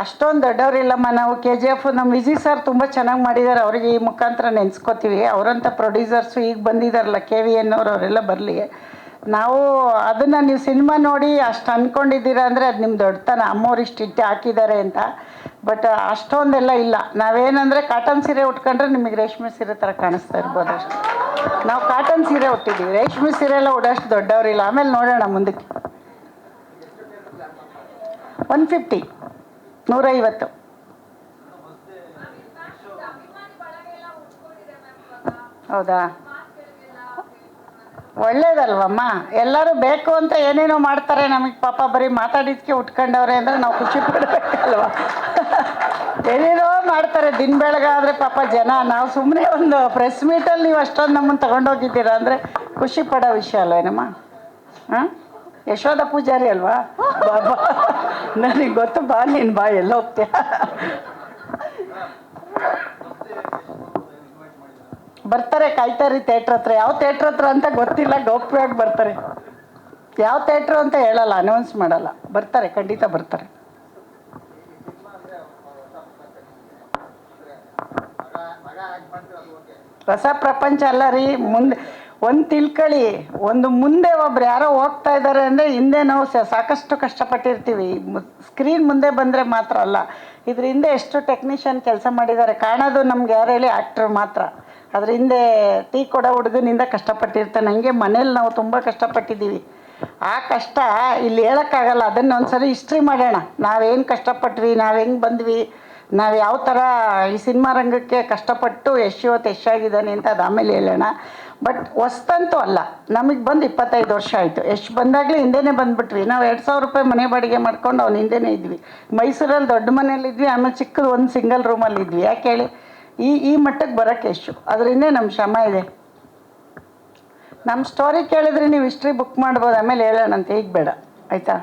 ಅಷ್ಟೊಂದು ದೊಡ್ಡವರಿಲ್ಲಮ್ಮ. ನಾವು KGF ನಮ್ಮ ವಿಜಯ್ ಸರ್ ತುಂಬ ಚೆನ್ನಾಗಿ ಮಾಡಿದ್ದಾರೆ, ಅವ್ರಿಗೆ ಈ ಮುಖಾಂತರ ನೆನೆಸ್ಕೋತೀವಿ. ಅವರಂಥ ಪ್ರೊಡ್ಯೂಸರ್ಸು ಈಗ ಬಂದಿದ್ದಾರಲ್ಲ KVN ಅವ್ರು, ಅವರೆಲ್ಲ ಬರಲಿ. ನಾವು ಅದನ್ನು ನೀವು ಸಿನಿಮಾ ನೋಡಿ ಅಷ್ಟು ಅಂದ್ಕೊಂಡಿದ್ದೀರಾ ಅಂದರೆ ಅದು ನಿಮ್ಮ ದೊಡ್ಡತನ. ಅಮ್ಮವ್ರು ಇಷ್ಟು ಹಾಕಿದ್ದಾರೆ ಅಂತ. ಬಟ್ ಅಷ್ಟೊಂದೆಲ್ಲ ಇಲ್ಲ. ನಾವೇನಂದರೆ ಕಾಟನ್ ಸೀರೆ ಉಟ್ಕೊಂಡ್ರೆ ನಿಮಗೆ ರೇಷ್ಮೆ ಸೀರೆ ಥರ ಕಾಣಿಸ್ತಾ ಇರ್ಬೋದು ಅಷ್ಟೇ. ನಾವು ಕಾಟನ್ ಸೀರೆ ಉಟ್ಟಿದ್ದೀವಿ, ರೇಷ್ಮೆ ಸೀರೆ ಎಲ್ಲ ಉಡೋಷ್ಟು ದೊಡ್ಡವರಿಲ್ಲ. ಆಮೇಲೆ ನೋಡೋಣ ಮುಂದಕ್ಕೆ. 150, 150. ಹೌದಾ, ಒಳ್ಳೇದಲ್ವಮ್ಮ. ಎಲ್ಲರೂ ಬೇಕು ಅಂತ ಏನೇನೋ ಮಾಡ್ತಾರೆ, ನಮಗೆ ಪಾಪ ಬರೀ ಮಾತಾಡಿದ್ಕೆ ಉಟ್ಕೊಂಡವ್ರೆ ಅಂದರೆ ನಾವು ಖುಷಿ ಪಡಬೇಕಲ್ವ. ಏನೇನೋ ಮಾಡ್ತಾರೆ ದಿನ ಬೆಳಗಾದರೆ ಪಾಪ ಜನ. ನಾವು ಸುಮ್ಮನೆ ಒಂದು ಪ್ರೆಸ್ ಮೀಟಲ್ಲಿ ನೀವು ಅಷ್ಟೊಂದು ನಮ್ಮನ್ನು ತಗೊಂಡೋಗಿದ್ದೀರಾ ಅಂದರೆ ಖುಷಿ ಪಡೋ ವಿಷಯ ಅಲ್ವೇನಮ್ಮ. ಹಾಂ, ಯಶೋಧ ಪೂಜಾರಿ ಅಲ್ವಾ? ಬಾಬಾ ನನಗೆ ಗೊತ್ತು, ಬಾ ನೀನು ಬಾ, ಎಲ್ಲ ಹೋಗ್ತೀಯ. ಬರ್ತಾರೆ, ಕಾಯ್ತಾರಿ ಥಿಯೇಟ್ರ್ ಹತ್ರ. ಯಾವ ಥಿಯೇಟ್ರ್ ಹತ್ರ ಅಂತ ಗೊತ್ತಿಲ್ಲ, ಗೌಪ್ಯವಾಗಿ ಬರ್ತಾರೆ. ಯಾವ ಥಿಯೇಟ್ರು ಅಂತ ಹೇಳಲ್ಲ, ಅನೌನ್ಸ್ ಮಾಡಲ್ಲ. ಬರ್ತಾರೆ, ಖಂಡಿತ ಬರ್ತಾರೆ. ಹೊಸ ಪ್ರಪಂಚ ಅಲ್ಲ ರೀ. ಮುಂದೆ ಒಂದು ತಿಳ್ಕೊಳ್ಳಿ, ಒಂದು ಮುಂದೆ ಒಬ್ರು ಯಾರೋ ಹೋಗ್ತಾ ಇದ್ದಾರೆ ಅಂದರೆ ಹಿಂದೆ ನಾವು ಸಾಕಷ್ಟು ಕಷ್ಟಪಟ್ಟಿರ್ತೀವಿ. ಸ್ಕ್ರೀನ್ ಮುಂದೆ ಬಂದರೆ ಮಾತ್ರ ಅಲ್ಲ, ಇದ್ರ ಹಿಂದೆ ಎಷ್ಟು ಟೆಕ್ನಿಷಿಯನ್ ಕೆಲಸ ಮಾಡಿದ್ದಾರೆ. ಕಾಣೋದು ನಮ್ಗೆ ಯಾರು ಹೇಳಿ, ಆ್ಯಕ್ಟ್ರ್ ಮಾತ್ರ. ಅದ್ರ ಹಿಂದೆ ಟೀ ಕೊಡೋ ಹುಡುಗನಿಂದ ಕಷ್ಟಪಟ್ಟಿರ್ತಾನೆ. ಹಂಗೆ ಮನೇಲಿ ನಾವು ತುಂಬ ಕಷ್ಟಪಟ್ಟಿದ್ದೀವಿ. ಆ ಕಷ್ಟ ಇಲ್ಲಿ ಹೇಳೋಕ್ಕಾಗಲ್ಲ. ಅದನ್ನು ಒಂದ್ಸರಿ ಹಿಸ್ಟ್ರಿ ಮಾಡೋಣ. ನಾವೇನು ಕಷ್ಟಪಟ್ವಿ, ನಾವು ಹೆಂಗೆ ಬಂದ್ವಿ, ನಾವು ಯಾವ ಥರ ಈ ಸಿನಿಮಾ ರಂಗಕ್ಕೆ ಕಷ್ಟಪಟ್ಟು ಇವತ್ತು ಯಶಾಗಿದ್ದಾನೆ ಅಂತ ಅದು ಆಮೇಲೆ ಹೇಳೋಣ. ಬಟ್ ಹೊಸ್ತಂತೂ ಅಲ್ಲ, ನಮಗೆ ಬಂದು 25 ವರ್ಷ ಆಯಿತು. ಬಂದಾಗಲೇ ಹಿಂದೆನೇ ಬಂದುಬಿಟ್ವಿ. ನಾವು 2000 ರೂಪಾಯಿ ಮನೆ ಬಾಡಿಗೆ ಮಾಡ್ಕೊಂಡು ಅವ್ನು ಹಿಂದೆನೇ ಇದ್ವಿ. ಮೈಸೂರಲ್ಲಿ ದೊಡ್ಡ ಮನೇಲಿದ್ವಿ, ಆಮೇಲೆ ಚಿಕ್ಕದು ಒಂದು ಸಿಂಗಲ್ ರೂಮಲ್ಲಿದ್ವಿ. ಯಾಕೆ ಹೇಳಿ, ಈ ಮಟ್ಟಕ್ಕೆ ಬರೋಕ್ಕೆ ಅದರಿಂದ ನಮ್ಮ ಶ್ರಮ ಇದೆ. ನಮ್ಮ ಸ್ಟೋರಿ ಕೇಳಿದ್ರೆ ನೀವು ಹಿಸ್ಟ್ರಿ ಬುಕ್ ಮಾಡ್ಬೋದು, ಆಮೇಲೆ ಹೇಳೋಣಂತ. ಈಗ ಬೇಡ, ಆಯಿತಾ?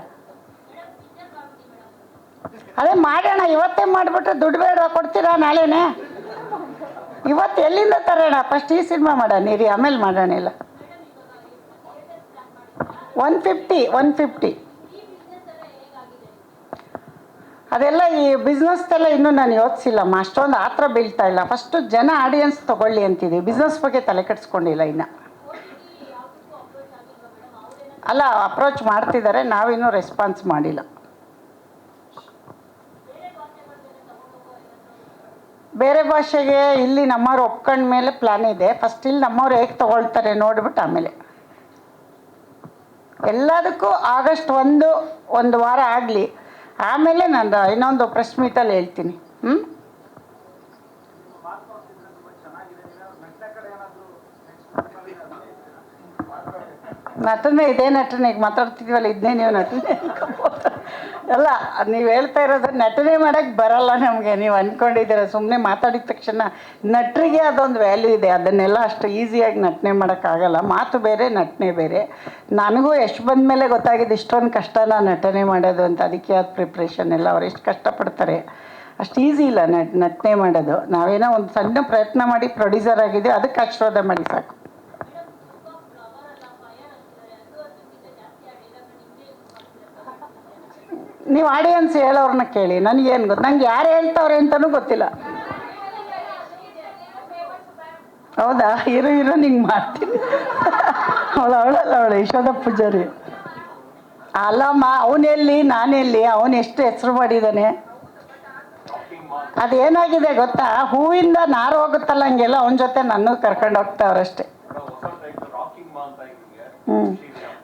ಅದೇ ಮಾಡೋಣ, ಇವತ್ತೇ ಮಾಡಿಬಿಟ್ರೆ ದುಡ್ಡು ಬೇಡ, ಕೊಡ್ತೀರಾ ನಾಳೆನೇ? ಇವತ್ತು ಎಲ್ಲಿಂದ ತರೋಣ? ಫಸ್ಟ್ ಈ ಸಿನಿಮಾ ಮಾಡೋಣ ಇರಿ, ಆಮೇಲೆ ಮಾಡೋಣ. ಇಲ್ಲ 150. ಅದೆಲ್ಲ ಈ ಬಿಸ್ನೆಸ್ದೆಲ್ಲ ಇನ್ನೂ ನಾನು ಯೋಚಿಸಿಲ್ಲಮ್ಮ. ಅಷ್ಟೊಂದು ಆ ಥರ ಬೀಳ್ತಾ ಇಲ್ಲ. ಫಸ್ಟು ಜನ ಆಡಿಯನ್ಸ್ ತೊಗೊಳ್ಳಿ ಅಂತಿದ್ದೀವಿ, ಬಿಸ್ನೆಸ್ ಬಗ್ಗೆ ತಲೆ ಕೆಡಿಸ್ಕೊಂಡಿಲ್ಲ ಇನ್ನು. ಅಲ್ಲ, ಅಪ್ರೋಚ್ ಮಾಡ್ತಿದ್ದಾರೆ, ನಾವಿನ್ನೂ ರೆಸ್ಪಾನ್ಸ್ ಮಾಡಿಲ್ಲ. ಬೇರೆ ಭಾಷೆಗೆ ಇಲ್ಲಿ ನಮ್ಮವ್ರು ಒಪ್ಕೊಂಡ ಮೇಲೆ ಪ್ಲ್ಯಾನ್ ಇದೆ. ಫಸ್ಟ್ ಇಲ್ಲಿ ನಮ್ಮವ್ರು ಹೇಗೆ ತೊಗೊಳ್ತಾರೆ ನೋಡಿಬಿಟ್ಟು ಆಮೇಲೆ ಎಲ್ಲದಕ್ಕೂ ಆಗಸ್ಟ್ 1 ವಾರ ಆಗಲಿ, ಆಮೇಲೆ ನಾನು ಇನ್ನೊಂದು ಪ್ರೆಸ್ ಮೀಟಲ್ಲಿ ಹೇಳ್ತೀನಿ. ನಟನೆ, ಇದೇ ನಟನೆ. ಈಗ ಮಾತಾಡ್ತಿದ್ದೀವಲ್ಲ, ಇದನ್ನೇ ನೀವು ನಟನೆ ಅಲ್ಲ. ನೀವು ಹೇಳ್ತಾ ಇರೋದು ನಟನೆ ಮಾಡೋಕ್ಕೆ ಬರಲ್ಲ ನಮಗೆ, ನೀವು ಅಂದ್ಕೊಂಡಿದ್ದೀರ. ಸುಮ್ಮನೆ ಮಾತಾಡಿದ ತಕ್ಷಣ ನಟರಿಗೆ ಅದೊಂದು ವ್ಯಾಲ್ಯೂ ಇದೆ. ಅದನ್ನೆಲ್ಲ ಅಷ್ಟು ಈಸಿಯಾಗಿ ನಟನೆ ಮಾಡೋಕ್ಕಾಗಲ್ಲ. ಮಾತು ಬೇರೆ, ನಟನೆ ಬೇರೆ. ನನಗೂ ಎಷ್ಟು ಬಂದ ಮೇಲೆ ಗೊತ್ತಾಗಿದೆ ಇಷ್ಟೊಂದು ಕಷ್ಟನ ನಟನೆ ಮಾಡೋದು ಅಂತ. ಅದಕ್ಕೆ ಅದು ಪ್ರಿಪ್ರೇಷನ್ ಎಲ್ಲ ಅವ್ರು ಎಷ್ಟು ಕಷ್ಟಪಡ್ತಾರೆ, ಅಷ್ಟು ಈಸಿ ಇಲ್ಲ ನಟನೆ ಮಾಡೋದು. ನಾವೇನೋ ಒಂದು ಸಣ್ಣ ಪ್ರಯತ್ನ ಮಾಡಿ ಪ್ರೊಡ್ಯೂಸರ್ ಆಗಿದ್ದೀವಿ, ಅದಕ್ಕೆ ಆಶೀರ್ವಾದ ಮಾಡಿ ಸಾಕು. ನೀವು ಆಡಿಯನ್ಸ್ ಹೇಳೋರನ್ನ ಕೇಳಿ, ನನಗೇನು ಗೊತ್ತು? ನಂಗೆ ಯಾರು ಹೇಳ್ತವ್ರೆ ಅಂತಲೂ ಗೊತ್ತಿಲ್ಲ. ಹೌದಾ? ಇರು ನಿಂಗೆ ಮಾಡ್ತೀನಿ. ಅವಳು ಯಶೋಧ ಪೂಜಾರಿ ಅಲ್ಲಮ್ಮ. ಅವನೆಲ್ಲಿ, ನಾನೆಲ್ಲಿ? ಅವನು ಎಷ್ಟು ಹೆಸರು ಮಾಡಿದ್ದಾನೆ. ಅದೇನಾಗಿದೆ ಗೊತ್ತಾ, ಹೂವಿಂದ ನಾರು ಹೋಗುತ್ತಲ್ಲ, ಹಂಗೆಲ್ಲ ಅವನ ಜೊತೆ ನನ್ನ ಕರ್ಕೊಂಡು ಹೋಗ್ತಾವ್ರಷ್ಟೇ.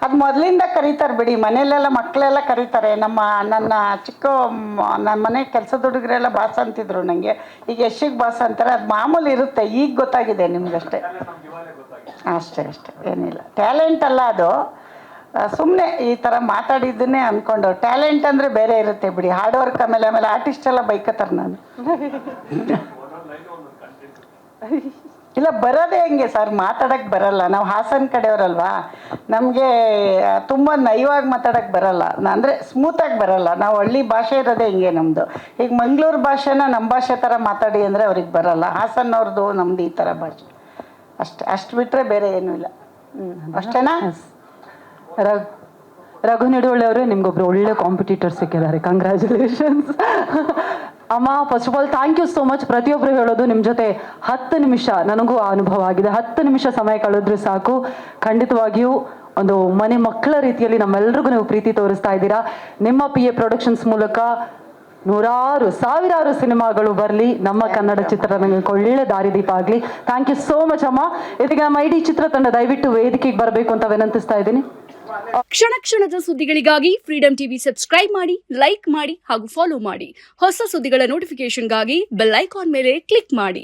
ಅದು ಮೊದಲಿಂದ ಕರೀತಾರೆ ಬಿಡಿ. ಮನೆಯಲ್ಲೆಲ್ಲ ಮಕ್ಕಳೆಲ್ಲ ಕರೀತಾರೆ. ನನ್ನ ನನ್ನ ಮನೆ ಕೆಲಸದ ಹುಡುಗರೆಲ್ಲ ಬಾಸ್ ಅಂತಿದ್ರು ನನಗೆ. ಈಗ ಯಶಿಗೆ ಬಾಸ್ ಅಂತಾರೆ. ಅದು ಮಾಮೂಲಿ ಇರುತ್ತೆ. ಈಗ ಗೊತ್ತಾಗಿದೆ ನಿಮ್ಗಷ್ಟೇ. ಅಷ್ಟೇ, ಏನಿಲ್ಲ. ಟ್ಯಾಲೆಂಟ್ ಅಲ್ಲ ಅದು, ಸುಮ್ಮನೆ ಈ ಥರ ಮಾತಾಡಿದ್ದನ್ನೇ ಅಂದ್ಕೊಂಡು. ಟ್ಯಾಲೆಂಟ್ ಅಂದರೆ ಬೇರೆ ಇರುತ್ತೆ ಬಿಡಿ. Hard work. ಆಮೇಲೆ ಆರ್ಟಿಸ್ಟ್ ಎಲ್ಲ ಬೈಕತ್ತಾರೆ. ನಾನು ಇಲ್ಲ, ಬರೋದೇ ಹೆಂಗೆ ಸರ್, ಮಾತಾಡೋಕ್ಕೆ ಬರಲ್ಲ. ನಾವು ಹಾಸನ ಕಡೆಯವರಲ್ವಾ, ನಮಗೆ ತುಂಬ ನಯವಾಗಿ ಮಾತಾಡೋಕ್ಕೆ ಬರಲ್ಲ. ಅಂದರೆ ಸ್ಮೂತಾಗಿ ಬರಲ್ಲ. ನಾವು ಹಳ್ಳಿ ಭಾಷೆ ಇರೋದೇ ಹಿಂಗೆ ನಮ್ಮದು. ಈಗ ಮಂಗಳೂರು ಭಾಷೆನ ನಮ್ಮ ಭಾಷೆ ಥರ ಮಾತಾಡಿ ಅಂದರೆ ಅವ್ರಿಗೆ ಬರಲ್ಲ. ಹಾಸನವ್ರದ್ದು ನಮ್ಮದು ಈ ಥರ ಭಾಷೆ ಅಷ್ಟೇ. ಅಷ್ಟು ಬಿಟ್ಟರೆ ಬೇರೆ ಏನೂ ಇಲ್ಲ. ಅಷ್ಟೇನಾ? ರಘು ನಿಡುವಳ್ಳಿ ಅವರೇ, ನಿಮ್ಗೊಬ್ರು ಒಳ್ಳೆ ಕಾಂಪಿಟೇಟರ್ ಸಿಕ್ಕಿದ್ದಾರೆ, ಕಂಗ್ರ್ಯಾಚುಲೇಷನ್ಸ್. ಅಮ್ಮ, first of all thank you so much. ಪ್ರತಿಯೊಬ್ಬರು ಹೇಳೋದು ನಿಮ್ಮ ಜೊತೆ 10 ನಿಮಿಷ ನನಗೂ ಆ ಅನುಭವ ಆಗಿದೆ. 10 ನಿಮಿಷ ಸಮಯ ಕಳೆದ್ರೆ ಸಾಕು, ಖಂಡಿತವಾಗಿಯೂ ಒಂದು ಮನೆ ಮಕ್ಕಳ ರೀತಿಯಲ್ಲಿ ನಮ್ಮೆಲ್ರಿಗೂ ನೀವು ಪ್ರೀತಿ ತೋರಿಸ್ತಾ ಇದ್ದೀರಾ. ನಿಮ್ಮ PA ಪ್ರೊಡಕ್ಷನ್ಸ್ ಮೂಲಕ ನೂರಾರು ಸಾವಿರಾರು ಸಿನಿಮಾಗಳು ಬರಲಿ, ನಮ್ಮ ಕನ್ನಡ ಚಿತ್ರರಂಗಕ್ಕೆ ಒಳ್ಳೆ ದಾರಿದೀಪ ಆಗಲಿ. ಥ್ಯಾಂಕ್ ಯು ಸೋ ಮಚ್ ಅಮ್ಮ. ಇದೀಗ ನಮ್ಮ ಇಡೀ ಚಿತ್ರತಂಡ ದಯವಿಟ್ಟು ವೇದಿಕೆಗೆ ಬರಬೇಕು ಅಂತ ವಿನಂತಿಸ್ತಾ ಇದ್ದೀನಿ. ಕ್ಷಣ ಕ್ಷಣದ ಸುದ್ದಿಗಳಿಗಾಗಿ ಫ್ರೀಡಂ ಟಿವಿ ಸಬ್ಸ್ಕ್ರೈಬ್ ಮಾಡಿ, ಲೈಕ್ ಮಾಡಿ ಹಾಗೂ ಫಾಲೋ ಮಾಡಿ. ಹೊಸ ಸುದ್ದಿಗಳ ನೋಟಿಫಿಕೇಶನ್ಗಾಗಿ ಬೆಲ್ ಐಕಾನ್ ಮೇಲೆ ಕ್ಲಿಕ್ ಮಾಡಿ.